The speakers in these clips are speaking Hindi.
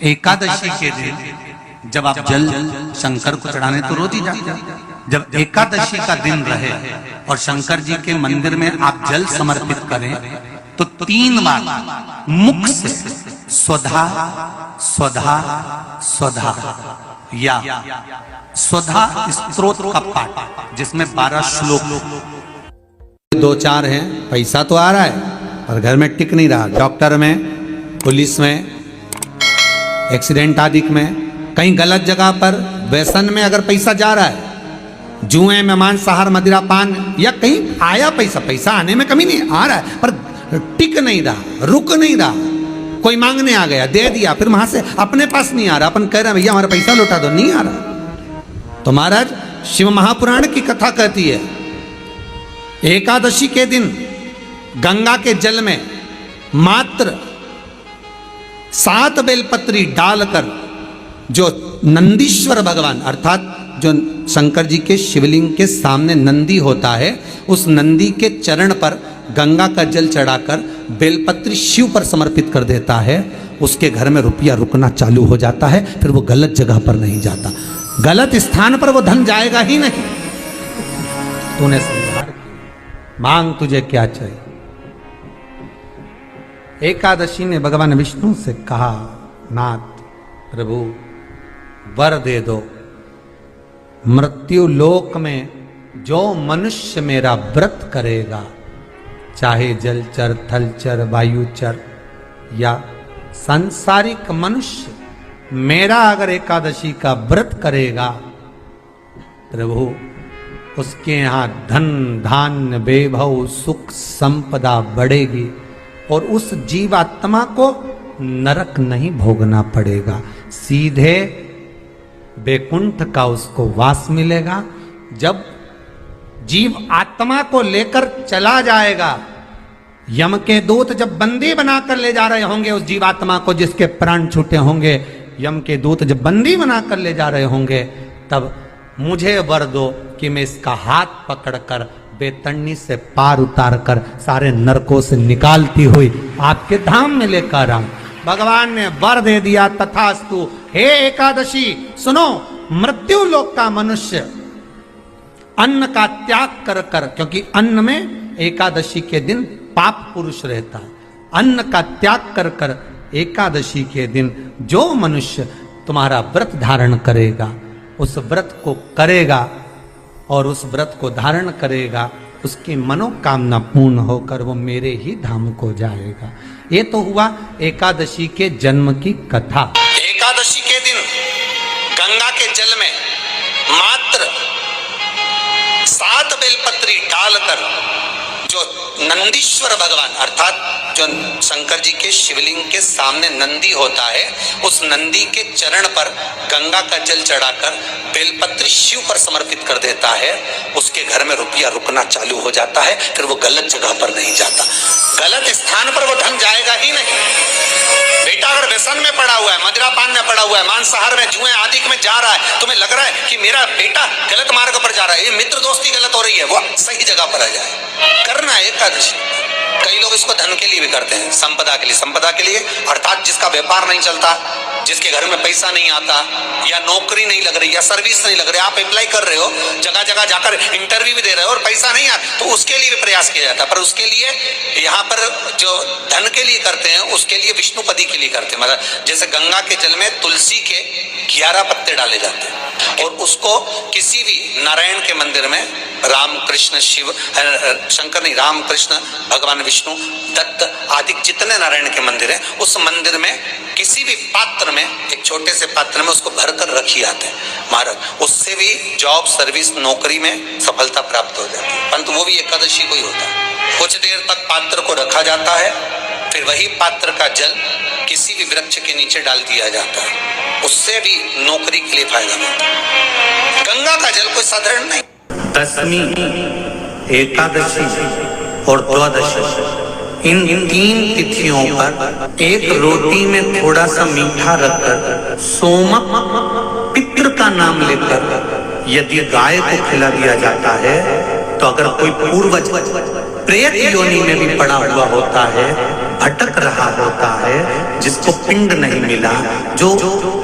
एकादशी के दिन जब आप जल शंकर को चढ़ाने तो रोज ही जाते हैं। जब एकादशी का दिन रहे और शंकर जी के मंदिर में आप जल समर्पित करें तो 3 बार मुख से स्वधा स्वधा स्वधा या स्वधा स्तोत्र का पाठ, जिसमें 12 श्लोक 2-4 हैं। पैसा तो आ रहा है पर घर में टिक नहीं रहा। डॉक्टर में, पुलिस में, एक्सीडेंट आदि में, कहीं गलत जगह पर, व्यसन में अगर पैसा जा रहा है, जुए में, मांसाहार, मदिरा पान, या कहीं आया पैसा आने में कमी नहीं, आ रहा है पर टिक नहीं रहा, रुक नहीं रहा। कोई मांगने आ गया, दे दिया, फिर वहां से अपने पास नहीं आ रहा, अपन कह रहे हैं भैया हमारा पैसा लौटा दो, नहीं आ रहा। तो महाराज शिव महापुराण की कथा कहती है एकादशी के दिन गंगा के जल में मात्र 7 बेलपत्री डालकर जो नंदीश्वर भगवान अर्थात जो शंकर जी के शिवलिंग के सामने नंदी होता है, उस नंदी के चरण पर गंगा का जल चढ़ाकर बेलपत्री शिव पर समर्पित कर देता है, उसके घर में रुपया रुकना चालू हो जाता है। फिर वो गलत जगह पर नहीं जाता, गलत स्थान पर वो धन जाएगा ही नहीं। तूने समझा, मांग तुझे क्या चाहिए। एकादशी ने भगवान विष्णु से कहा, नाथ प्रभु वर दे दो, मृत्यु लोक में जो मनुष्य मेरा व्रत करेगा, चाहे जलचर, थलचर, वायुचर या सांसारिक मनुष्य, मेरा अगर एकादशी का व्रत करेगा प्रभु, उसके यहाँ धन धान्य वैभव सुख संपदा बढ़ेगी और उस जीवात्मा को नरक नहीं भोगना पड़ेगा, सीधे बैकुंठ का उसको वास मिलेगा। जब जीव आत्मा को लेकर चला जाएगा, यम के दूत जब बंदी बनाकर ले जा रहे होंगे उस जीवात्मा को जिसके प्राण छूटे होंगे, यम के दूत जब बंदी बनाकर ले जा रहे होंगे, तब मुझे वर दो कि मैं इसका हाथ पकड़कर बेतन्नी से पार उतार कर सारे नरकों से निकालती हुई आपके धाम में लेकर आऊं। भगवान ने वर दे दिया, तथास्तु। हे एकादशी सुनो, मृत्यु लोक का मनुष्य अन्न का त्याग कर कर, क्योंकि अन्न में एकादशी के दिन पाप पुरुष रहता है, अन्न का त्याग कर कर एकादशी के दिन जो मनुष्य तुम्हारा व्रत धारण करेगा, उस व्रत को करेगा और उस व्रत को धारण करेगा, उसकी मनोकामना पूर्ण होकर वो मेरे ही धाम को जाएगा। ये तो हुआ एकादशी के जन्म की कथा। एकादशी के दिन गंगा के जल में मात्र 7 बेलपत्री डालकर जो नंदीश्वर भगवान अर्थात जो शंकर जी के शिवलिंग के सामने नंदी होता है, उस नंदी के चरण पर गंगा का जल चढ़ाकर बेलपत्री शिव पर समर्पित कर देता है, उसके घर में रुपया रुकना चालू हो जाता है। फिर वो गलत जगह पर नहीं जाता, गलत स्थान पर वो धन जाएगा ही नहीं। बेटा अगर व्यसन में पड़ा हुआ है, मदिरा पान में पड़ा हुआ है, मांसाहार में, जुए आदि में जा रहा है, तुम्हें लग रहा है कि मेरा बेटा गलत मार्ग पर जा रहा है, ये मित्र दोस्ती गलत हो रही है, वो सही जगह पर आ जाए। करना है एकादशी। कई लोग इसको धन के लिए भी करते हैं, संपदा के लिए। संपदा के लिए अर्थात जिसका व्यापार नहीं चलता, जिसके घर में पैसा नहीं आता, या नौकरी नहीं लग रही, या सर्विस नहीं लग रही, आप अप्लाई कर रहे हो, जगह जगह जाकर इंटरव्यू भी दे रहे हो और पैसा नहीं आता, तो उसके लिए भी प्रयास किया जाता है। पर उसके लिए यहाँ पर जो धन के लिए करते हैं, उसके लिए विष्णुपदी के लिए करते हैं। मतलब जैसे गंगा के जल में तुलसी के 11 पत्ते डाले जाते हैं और उसको किसी भी नारायण के मंदिर में, राम कृष्ण शिव शंकर नहीं, राम कृष्ण भगवान विष्णु दत्त आदि जितने नारायण के मंदिर हैं, उस मंदिर में किसी भी पात्र में, एक छोटे से पात्र में उसको भरकर रखी आते हैं महाराज। उससे भी जॉब, सर्विस, नौकरी में सफलता प्राप्त हो जाती है। परंतु वो भी एकादशी को ही होता है। कुछ देर तक पात्र को रखा जाता है, फिर वही पात्र का जल किसी भी वृक्ष के नीचे डाल दिया जाता है, उससे भी नौकरी के लिए फायदा मिलता है। गंगा का जल कोई साधारण नहीं। दशमी, एकादशी और द्वादशी, इन 3 तिथियों पर एक रोटी में थोड़ा सा मीठा रखकर सोमक पितृ का नाम लेकर यदि गाय को खिला दिया जाता है, तो अगर कोई पूर्वज प्रेत योनि में भी पड़ा हुआ होता है, भटक रहा होता है, जिसको पिंड नहीं मिला, जो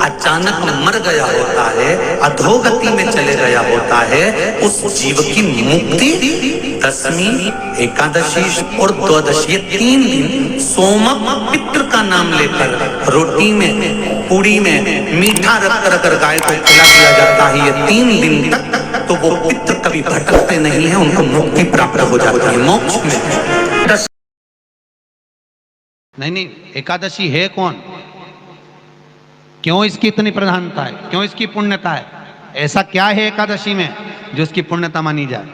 अचानक मर गया होता है, अधोगति में चले गया होता है, उस जीव की मुक्ति दशमी, एकादशी और द्वादशी, ये 3 दिन सोमक पितृ का नाम लेकर रोटी में, पूड़ी में मीठा रखकर गाय को खिला दिया जाता है। ये 3 दिन तक तो वो पितृ कभी भटकते नहीं है, उनको मुक्ति प्राप्त हो जाती है, मोक्ष में। नहीं, एकादशी है कौन? क्यों इसकी इतनी प्रधानता है? क्यों इसकी पुण्यता है? ऐसा क्या है एकादशी में जो इसकी पुण्यता मानी जाए?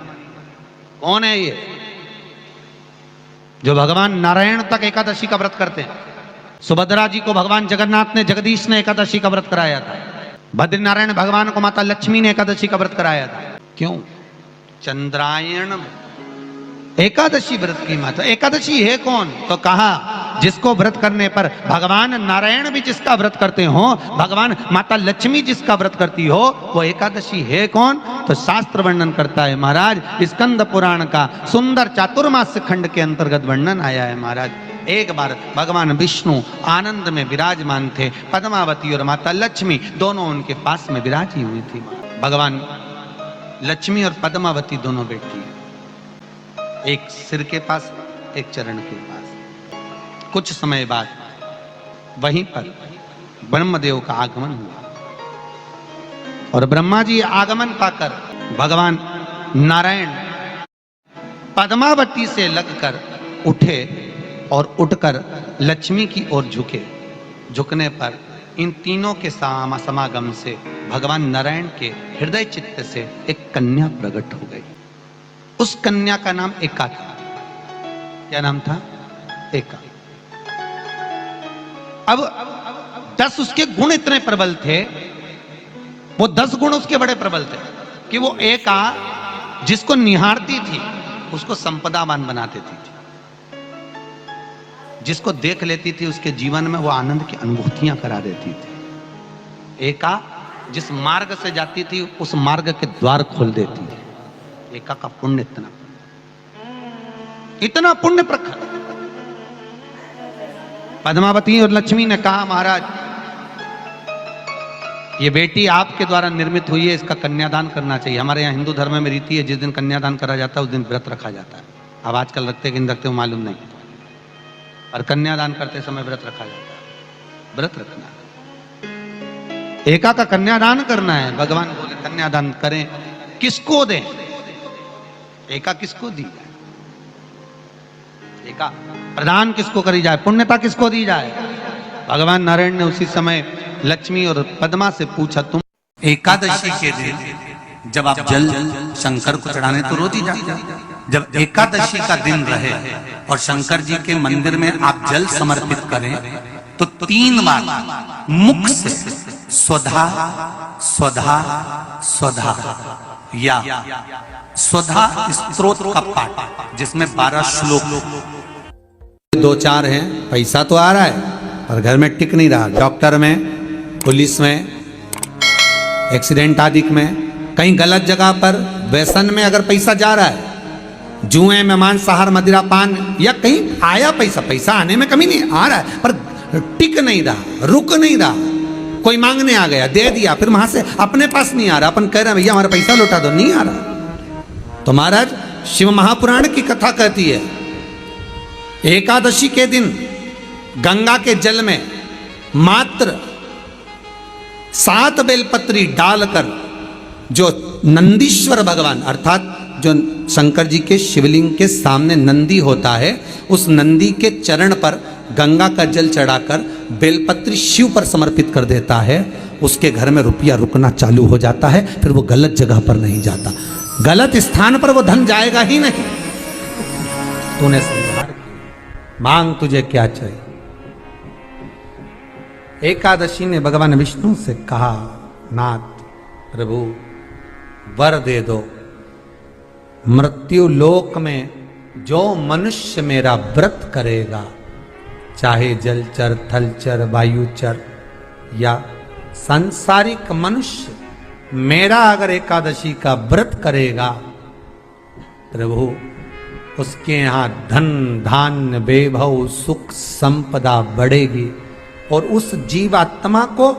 कौन है ये जो भगवान नारायण तक एकादशी का व्रत करते हैं? सुभद्रा जी को भगवान जगन्नाथ ने, जगदीश ने एकादशी का व्रत कराया था। बद्रीनारायण भगवान को माता लक्ष्मी ने एकादशी का व्रत कराया था। क्यों? चंद्रायण एकादशी व्रत की माता। एकादशी है कौन? तो कहा जिसको व्रत करने पर भगवान नारायण भी जिसका व्रत करते हो, भगवान माता लक्ष्मी जिसका व्रत करती हो, वो एकादशी है कौन? तो शास्त्र वर्णन करता है महाराज, स्कंद पुराण का सुंदर चातुर्मास्य खंड के अंतर्गत वर्णन आया है महाराज। एक बार भगवान विष्णु आनंद में विराजमान थे, पद्मावती और माता लक्ष्मी दोनों उनके पास में विराजी हुई थी। भगवान लक्ष्मी और पद्मावती दोनों बैठी, एक सिर के पास, एक चरण के पास। कुछ समय बाद वहीं पर ब्रह्मदेव का आगमन हुआ और ब्रह्मा जी आगमन पाकर भगवान नारायण पद्मावती से लगकर उठे और उठकर लक्ष्मी की ओर झुके। झुकने पर इन तीनों के समागम से भगवान नारायण के हृदय चित्त से एक कन्या प्रकट हो गई। उस कन्या का नाम एका था। क्या नाम था? एका। अब 10 उसके गुण इतने प्रबल थे, वो 10 गुण उसके बड़े प्रबल थे कि वो एका जिसको निहारती थी उसको संपदावान बना देती थी। जिसको देख लेती थी उसके जीवन में वो आनंद की अनुभूतियां करा देती थी। एका जिस मार्ग से जाती थी उस मार्ग के द्वार खोल देती थी। एका का पुण्य इतना पुण्य प्रखर। पद्मावती और लक्ष्मी ने कहा महाराज ये बेटी आपके द्वारा निर्मित हुई है, इसका कन्यादान करना चाहिए। हमारे यहाँ हिंदू धर्म में रीति है, जिस दिन कन्यादान करा जाता है उस दिन व्रत रखा जाता है। अब आजकल रखते कि नहीं रखते हो मालूम नहीं, और कन्यादान करते समय व्रत रखा जाता है। व्रत रखना है, एका का कन्यादान करना है। भगवान बोले कन्यादान करें, किसको दें? एका किसको दी जाए? एका प्रदान किसको करी जाए? पुण्यता किसको दी जाए? भगवान नारायण ने उसी समय लक्ष्मी और पद्मा से पूछा, तुम एकादशी के दिन जब आप जल शंकर को चढ़ाने तो रोज ही जाते, जब एकादशी का दिन रहे और शंकर जी के मंदिर में आप जल समर्पित करें तो 3 बार मुख से स्वधा स्वधा स्वधा या स्वधा स्तोत्र का पाठ, जिसमें 12 श्लोक 2-4 हैं। पैसा तो आ रहा है पर घर में टिक नहीं रहा। डॉक्टर में, पुलिस में, एक्सीडेंट आदि में, कहीं गलत जगह पर, व्यसन में अगर पैसा जा रहा है, जुए में, मांसाहार, मदिरा पान, या कहीं आया पैसा आने में कमी नहीं, आ रहा है पर टिक नहीं रहा, रुक नहीं रहा। कोई मांगने आ गया, दे दिया, फिर वहां से अपने पास नहीं आ रहा, अपन कह रहे हैं भैया हमारा पैसा लौटा दो, नहीं आ रहा। तो महाराज शिव महापुराण की कथा कहती है एकादशी के दिन गंगा के जल में मात्र 7 बेलपत्री डालकर जो नंदीश्वर भगवान अर्थात जो शंकर जी के शिवलिंग के सामने नंदी होता है, उस नंदी के चरण पर गंगा का जल चढ़ाकर बेलपत्री शिव पर समर्पित कर देता है, उसके घर में रुपया रुकना चालू हो जाता है। फिर वो गलत जगह पर नहीं जाता, गलत स्थान पर वो धन जाएगा ही नहीं। तूने समझा, मांग तुझे क्या चाहिए। एकादशी ने भगवान विष्णु से कहा, नाथ प्रभु वर दे दो, मृत्यु लोक में जो मनुष्य मेरा व्रत करेगा, चाहे जलचर, थलचर, वायुचर या सांसारिक मनुष्य, मेरा अगर एकादशी का व्रत करेगा, प्रभु उसके यहाँ धन धान्य वैभव सुख संपदा बढ़ेगी और उस जीवात्मा को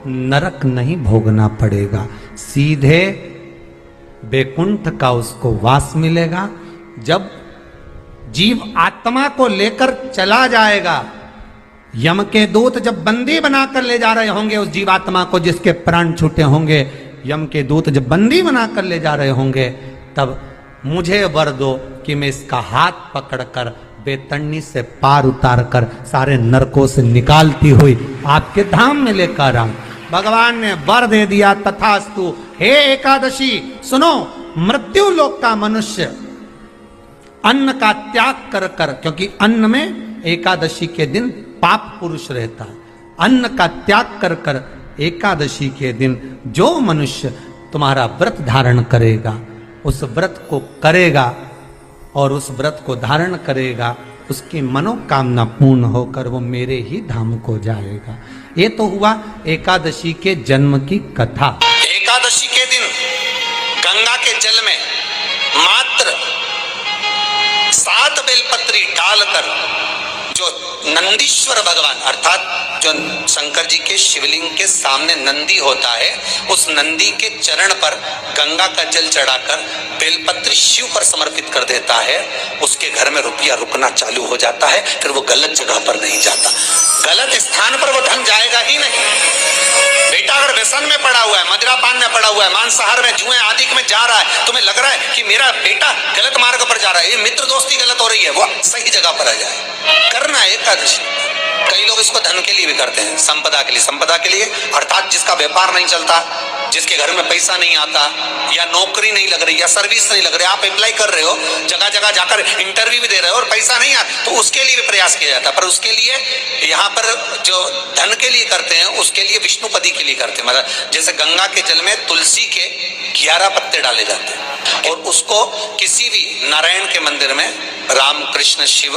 नरक नहीं भोगना पड़ेगा, सीधे वैकुंठ का उसको वास मिलेगा। जब जीव आत्मा को लेकर चला जाएगा, यम के दूत जब बंदी बनाकर ले जा रहे होंगे उस जीवात्मा को जिसके प्राण छूटे होंगे, यम के दूत जब बंदी बनाकर ले जा रहे होंगे, तब मुझे वर दो कि मैं इसका हाथ पकड़कर बेतन्नी से पार उतार कर सारे नरकों से निकालती हुई आपके धाम में लेकर आऊं। भगवान ने वर दे दिया, तथास्तु। हे एकादशी सुनो, मृत्यु लोक का मनुष्य अन्न का त्याग कर कर, क्योंकि अन्न में एकादशी के दिन पाप पुरुष रहता है, अन्न का त्याग कर कर एकादशी के दिन जो मनुष्य तुम्हारा व्रत धारण करेगा, उस व्रत को करेगा और उस व्रत को धारण करेगा, उसकी मनोकामना पूर्ण होकर वो मेरे ही धाम को जाएगा। ये तो हुआ एकादशी के जन्म की कथा। एकादशी के दिन गंगा के जल में मात्र 7 बेलपत्री डालकर जो नंदीश्वर भगवान अर्थात जो शंकर जी के शिवलिंग के सामने नंदी होता है, उस नंदी के चरण पर गंगा का जल चढ़ाकर बेलपत्री शिव पर समर्पित कर देता है, उसके घर में रुपया रुकना चालू हो जाता है। फिर वो गलत जगह पर नहीं जाता, गलत स्थान पर वो धन जाएगा ही नहीं। बेटा अगर व्यसन में पड़ा हुआ है, मदिरापान में पड़ा हुआ है, मांसाहार में, जुए आदि में जा रहा है, तुम्हें लग रहा है कि मेरा बेटा गलत मार्ग पर जा रहा है, ये मित्र दोस्ती गलत हो रही है, वो सही जगह पर आ जाए। करना है एकादशी। कई लोग इसको धन के लिए भी करते हैं, संपदा के लिए। संपदा के लिए अर्थात जिसका व्यापार नहीं चलता, जिसके घर में पैसा नहीं आता, या नौकरी नहीं लग रही, या सर्विस नहीं लग रही, आप अप्लाई कर रहे हो, जगह जगह जाकर इंटरव्यू भी दे रहे हो और पैसा नहीं आता, तो उसके लिए भी प्रयास किया जाता है। पर उसके लिए यहाँ पर जो धन के लिए करते हैं, उसके लिए विष्णुपदी के लिए करते हैं। मतलब जैसे गंगा के जल में तुलसी के 11 पत्ते डाले जाते हैं और उसको किसी भी नारायण के मंदिर में, राम कृष्ण शिव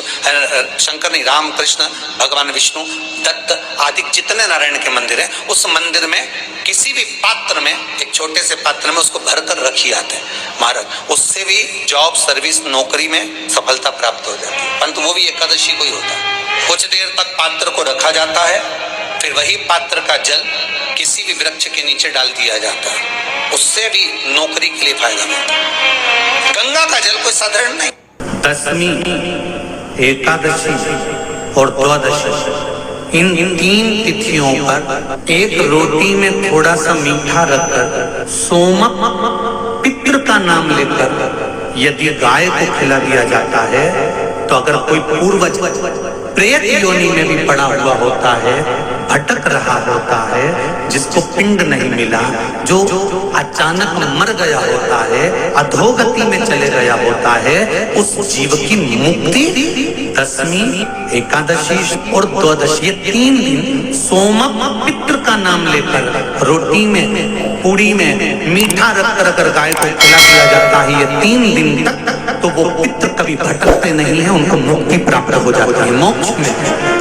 शंकर नहीं, राम कृष्ण भगवान विष्णु दत्त आदि जितने नारायण के मंदिर हैं, उस मंदिर में किसी भी पात्र में, एक छोटे से पात्र में उसको भरकर रखी आते हैं महाराज। उससे भी जॉब सर्विस नौकरी में सफलता प्राप्त हो जाती है, परंतु वो भी एकादशी को ही होता है। कुछ देर तक पात्र को रखा जाता है, फिर वही पात्र का जल किसी भी वृक्ष के नीचे डाल दिया जाता है, उससे भी नौकरी के लिए फायदा मिलता है। गंगा का जल कोई साधारण नहीं। दशमी, एकादशी और द्वादशी, इन 3 तिथियों पर एक रोटी में थोड़ा सा मीठा रखकर सोमक पितृ का नाम लेकर यदि गाय को खिला दिया जाता है, तो अगर कोई पूर्वज प्रेत योनि में भी पड़ा हुआ होता है, भटक रहा होता है, जिसको पिंड नहीं मिला, जो अचानक मर गया होता है, अधोगति में चले गया होता है, उस जीव की मुक्ति दशमी, एकादशी और द्वादशी, ये 3 दिन सोमक पितृ का नाम लेकर रोटी में, पूड़ी में मीठा रखकर अगर गाय को खिला दिया जाता है, ये 3 दिन तक, तो वो पितृ कभी भटकते नहीं है, उनको मुक्ति प्राप्त हो जाती है, मोक्ष में।